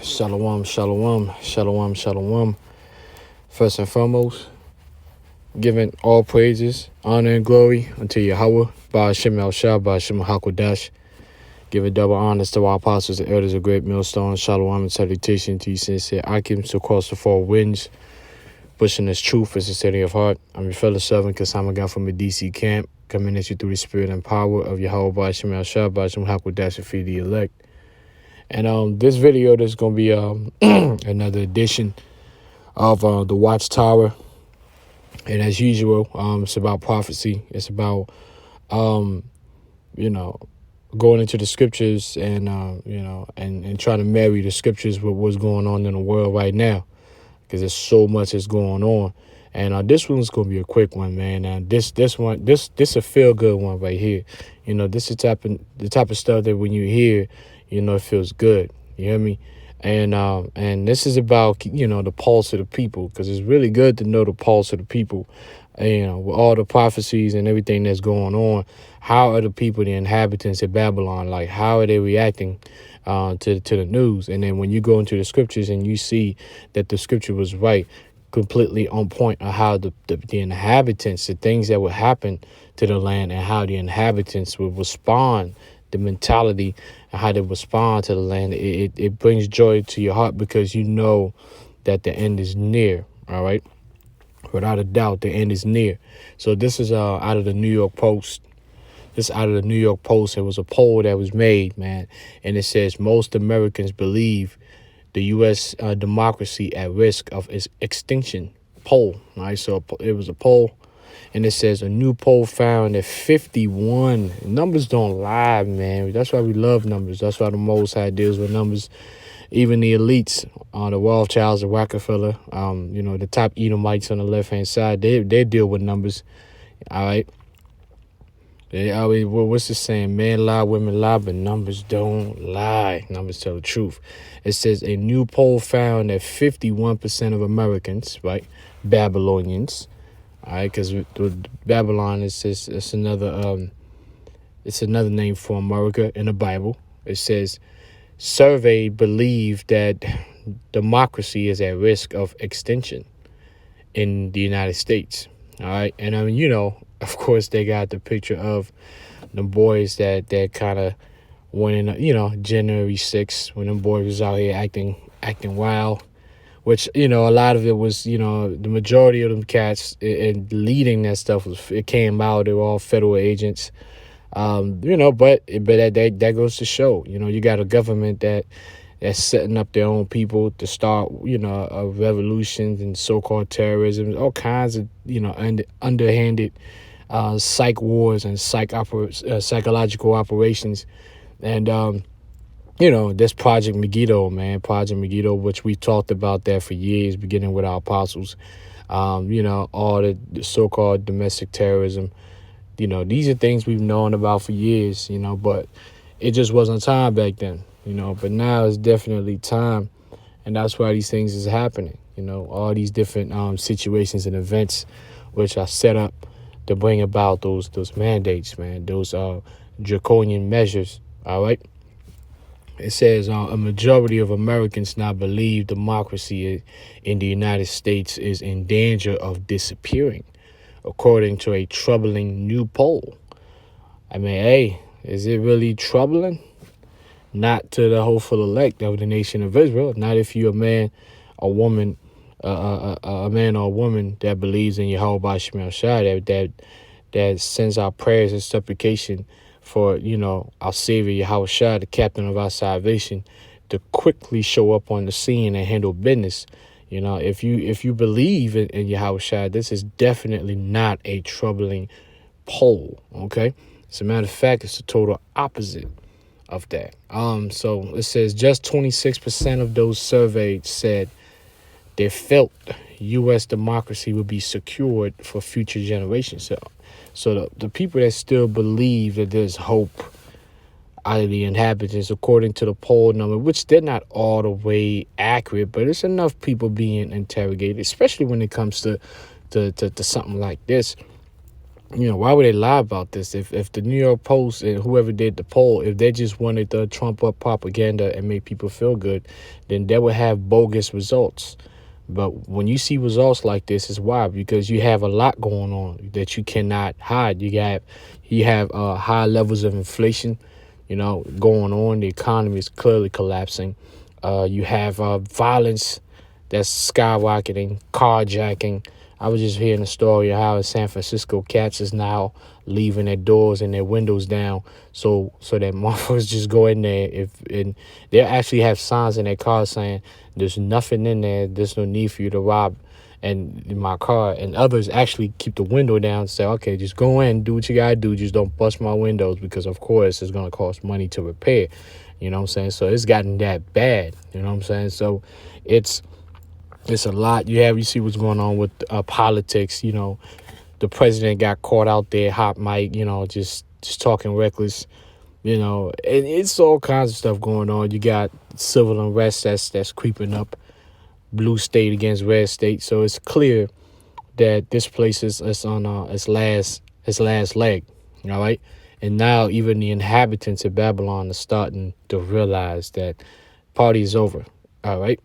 Shalom, shalom, shalom, shalom. First and foremost, giving all praises, honor, and glory unto Yahweh, Ba'ashem El-Shah, Ba'ashem HaKodesh. Giving double honors to our apostles and elders of great millstone. Shalom and salutation to you, sincere Akims across the four winds, pushing this truth and sincerity of heart. I'm your fellow servant, Kasama from the DC camp, coming at you through the spirit and power of Yahweh, Ba'ashem El-Shah, Ba'ashem HaKodesh, and feed the elect. And this video, there's going to be another edition of the Watchtower. And as usual, it's about prophecy. It's about, going into the scriptures and, and trying to marry the scriptures with what's going on in the world right now. Because there's so much that's going on. And this one's going to be a quick one, man. And this a feel-good one right here. This is the type of stuff that when you hear, it feels good. You hear me? And this is about, the pulse of the people, because it's really good to know the pulse of the people, with all the prophecies and everything that's going on. How are the people, the inhabitants of Babylon, like, how are they reacting to the news? And then when you go into the scriptures and you see that the scripture was right, completely on point on how the inhabitants, the things that would happen to the land and how the inhabitants would respond, the mentality and how they respond to the land, it brings joy to your heart because you know that the end is near. All right. Without a doubt, the end is near. So this is out of the New York Post. This out of the New York Post. It was a poll that was made, man. And it says most Americans believe the U.S. Democracy at risk of its extinction. Poll. All right. So it was a poll. And it says a new poll found that 51 numbers don't lie, man. That's why we love numbers. That's why the Most High deals with numbers. Even the elites, the Rothschilds, the Rockefeller, the top Edomites on the left hand side, they deal with numbers. All right. What's the saying? Men lie, women lie, but numbers don't lie. Numbers tell the truth. It says a new poll found that 51% of Americans, right, Babylonians. All right, because Babylon is just it's another name for America in the Bible. It says survey believe that democracy is at risk of extinction in the United States. All right, and of course, they got the picture of the boys that kind of went in, January 6th when them boys was out here acting wild. Which, a lot of it was, the majority of them cats and leading that stuff it came out. They were all federal agents, but that goes to show, you got a government that's setting up their own people to start, revolutions and so-called terrorism, all kinds of, underhanded psych wars and psychological operations. And, that's Project Megiddo, man. Project Megiddo, which we talked about that for years, beginning with our apostles. All the so-called domestic terrorism. These are things we've known about for years, but it just wasn't time back then, But now it's definitely time, and that's why these things is happening. All these different situations and events which are set up to bring about those mandates, man, those draconian measures, all right? It says a majority of Americans now believe democracy in the United States is in danger of disappearing, according to a troubling new poll. I mean, hey, is it really troubling? Not to the hopeful elect of the nation of Israel. Not if you're a man, a woman, a man or a woman that believes in Yahweh Ba'ashem El-Shah, that sends our prayers and supplication for, our Savior, Yahweh Shah, the captain of our salvation, to quickly show up on the scene and handle business. If you believe in Yahweh Shah, this is definitely not a troubling poll, okay? As a matter of fact, it's the total opposite of that. So it says just 26% of those surveyed said they felt U.S. democracy would be secured for future generations. So the people that still believe that there's hope out of the inhabitants, according to the poll number, which they're not all the way accurate, but it's enough people being interrogated, especially when it comes to something like this. Why would they lie about this? If the New York Post and whoever did the poll, if they just wanted to trump up propaganda and make people feel good, then they would have bogus results. But when you see results like this, it's why, because you have a lot going on that you cannot hide. You have high levels of inflation, going on. The economy is clearly collapsing. You have violence that's skyrocketing, carjacking. I was just hearing a story of how in San Francisco cats is now leaving their doors and their windows down so that motherfuckers just go in there and they actually have signs in their car saying there's nothing in there, there's no need for you to rob and in my car, and others actually keep the window down and say, okay, just go in, do what you gotta do, just don't bust my windows, because of course it's gonna cost money to repair. You know what I'm saying? So it's gotten that bad. You know what I'm saying? So it's a lot. You see what's going on with politics. The president got caught out there, hot mic. Just talking reckless. And it's all kinds of stuff going on. You got civil unrest that's creeping up. Blue state against red state. So it's clear that this place is on its last leg. All right. And now even the inhabitants of Babylon are starting to realize that party is over. All right.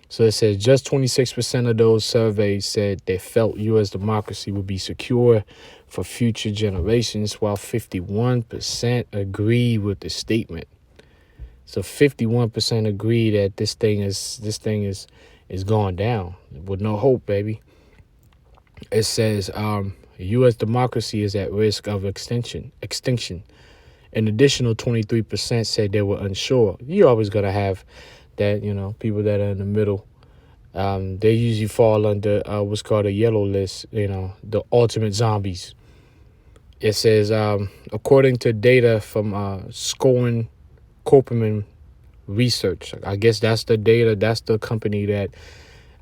So it says just 26% of those surveyed said they felt U.S. democracy would be secure for future generations, while 51% agree with the statement. So 51% agree that this thing is going down with no hope, baby. It says U.S. democracy is at risk of extinction. An additional 23% said they were unsure. You're always gonna have that, people that are in the middle, they usually fall under what's called a yellow list, the ultimate zombies. It says, according to data from Scoring Copeman Research, I guess that's the data, that's the company that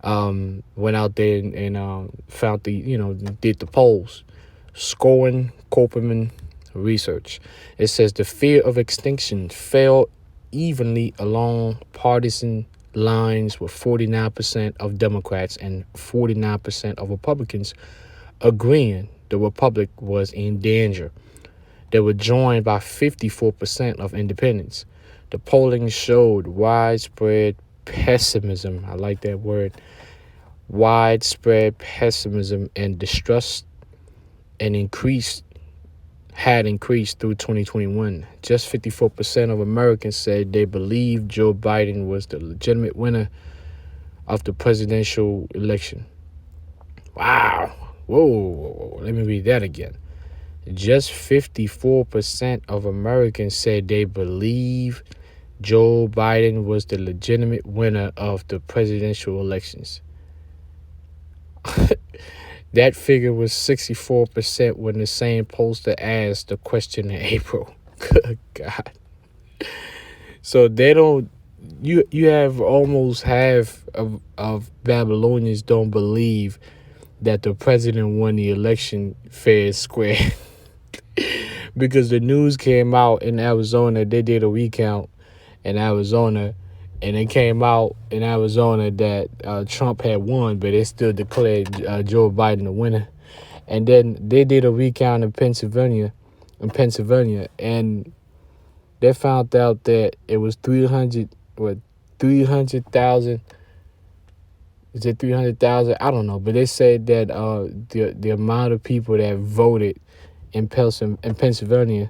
went out there and found did the polls. Scoring Copeman Research. It says the fear of extinction fell evenly along partisan lines, with 49% of Democrats and 49% of Republicans agreeing the republic was in danger. They were joined by 54% of independents. The polling showed widespread pessimism. I like that word. Widespread pessimism and distrust had increased through 2021. Just 54% of Americans said they believed Joe Biden was the legitimate winner of the presidential election. Wow. Whoa. Let me read that again. Just 54% of Americans said they believe Joe Biden was the legitimate winner of the presidential elections. That figure was 64% when the same pollster asked the question in April. Good God. So they don't, you have almost half of Babylonians don't believe that the president won the election fair and square. Because the news came out in Arizona, they did a recount in Arizona, and it came out in Arizona that Trump had won, but they still declared Joe Biden the winner. And then they did a recount in Pennsylvania, and they found out that it was 300,000. Is it 300,000? I don't know, but they said that the amount of people that voted in Pennsylvania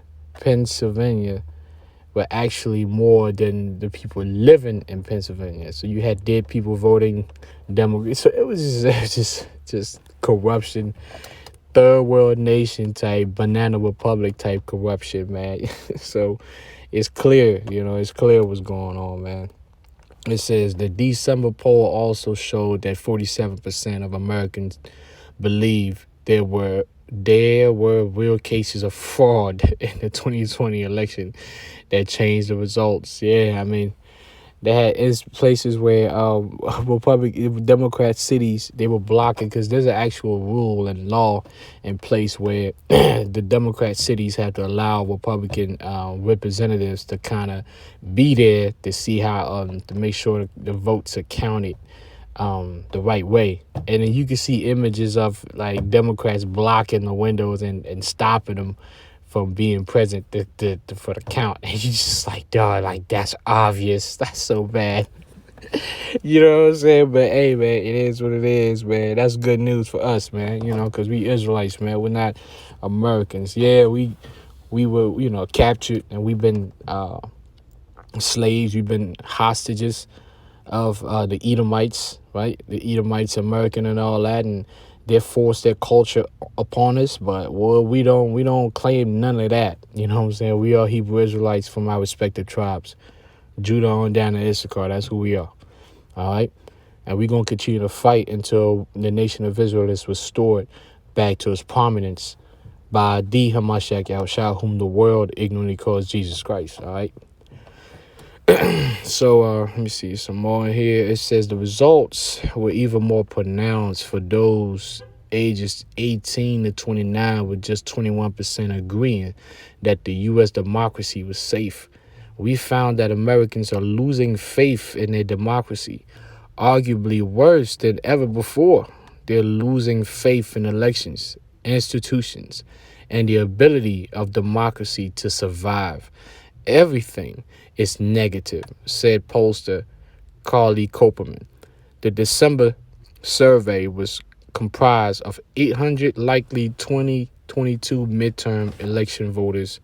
were actually more than the people living in Pennsylvania. So you had dead people voting Democrat. So it was just corruption, third world nation type, banana republic type corruption, man. So it's clear, it's clear what's going on, man. It says the December poll also showed that 47% of Americans believe there were real cases of fraud in the 2020 election that changed the results. Yeah, I mean, they had places where Democrat cities, they were blocking, because there's an actual rule and law in place where the Democrat cities have to allow Republican representatives to kind of be there to see how to make sure the votes are counted the right way. And then you can see images of like Democrats blocking the windows and stopping them from being present for the count. And you just like, dog, like that's obvious. That's so bad. You know what I'm saying? But hey, man, it is what it is, man. That's good news for us, man. You know, because we Israelites, man. We're not Americans. Yeah, we were, captured, and we've been slaves. We've been hostages of the Edomites, right? The Edomites, American, and all that, and they forced their culture upon us. But well, we don't claim none of that. You know what I'm saying? We are Hebrew Israelites from our respective tribes, Judah on down to Issachar. That's who we are. All right, and we're gonna continue to fight until the nation of Israel is restored back to its prominence by the Hamashiach Yahushua, whom the world ignorantly calls Jesus Christ. All right. So let me see some more in here. It says the results were even more pronounced for those ages 18 to 29, with just 21% agreeing that the U.S. democracy was safe. We found that Americans are losing faith in their democracy, arguably worse than ever before. They're losing faith in elections, institutions, and the ability of democracy to survive. Everything is negative, said pollster Carly Copeman. The December survey was comprised of 800 likely 2022 midterm election voters,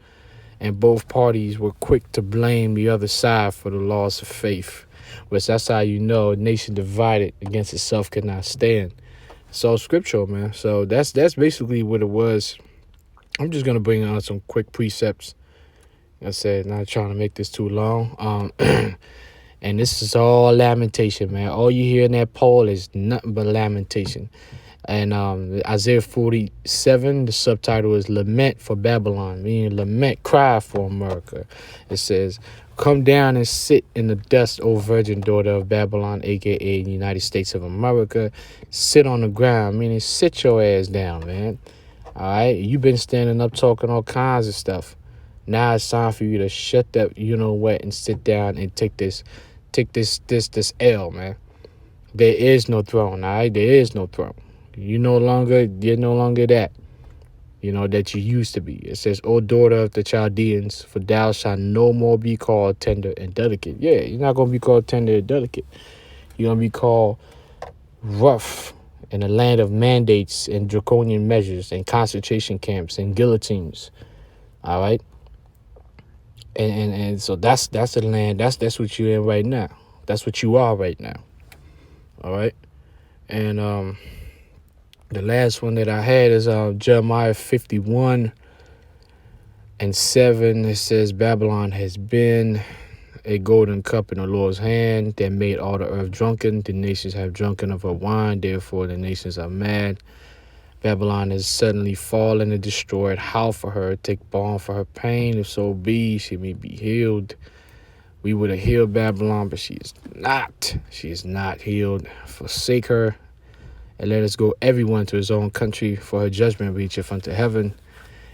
and both parties were quick to blame the other side for the loss of faith, which that's how you know a nation divided against itself cannot stand. So scriptural, man. So that's basically what it was. I'm just gonna bring on some quick precepts. I said, not trying to make this too long. And this is all lamentation, man. All you hear in that poll is nothing but lamentation. And Isaiah 47, the subtitle is Lament for Babylon, meaning lament, cry for America. It says, come down and sit in the dust, O virgin daughter of Babylon, a.k.a. the United States of America. Sit on the ground, meaning sit your ass down, man. All right? You've been standing up talking all kinds of stuff. Now it's time for you to shut that, and sit down and take this L, man. There is no throne, all right? There is no throne. You're no longer that, that you used to be. It says, O daughter of the Chaldeans, for thou shalt no more be called tender and delicate. Yeah, you're not going to be called tender and delicate. You're going to be called rough in a land of mandates and draconian measures and concentration camps and guillotines. All right? And so that's the land. That's what you're in right now. That's what you are right now. All right? And the last one that I had is Jeremiah 51:7. It says, Babylon has been a golden cup in the Lord's hand that made all the earth drunken. The nations have drunken of her wine, therefore the nations are mad. Babylon has suddenly fallen and destroyed. How for her? Take balm for her pain. If so be, she may be healed. We would have healed Babylon, but she is not. She is not healed. Forsake her, and let us go everyone to his own country, for her judgment reacheth unto heaven,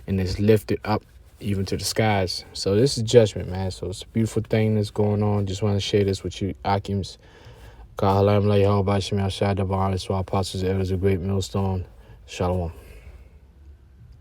and is lifted up even to the skies. So this is judgment, man. So it's a beautiful thing that's going on. Just want to share this with you, Akims. God, Halam, Yahweh, Bashim, Yashad, Dabar, our apostles, elders, a great millstone. Shalom.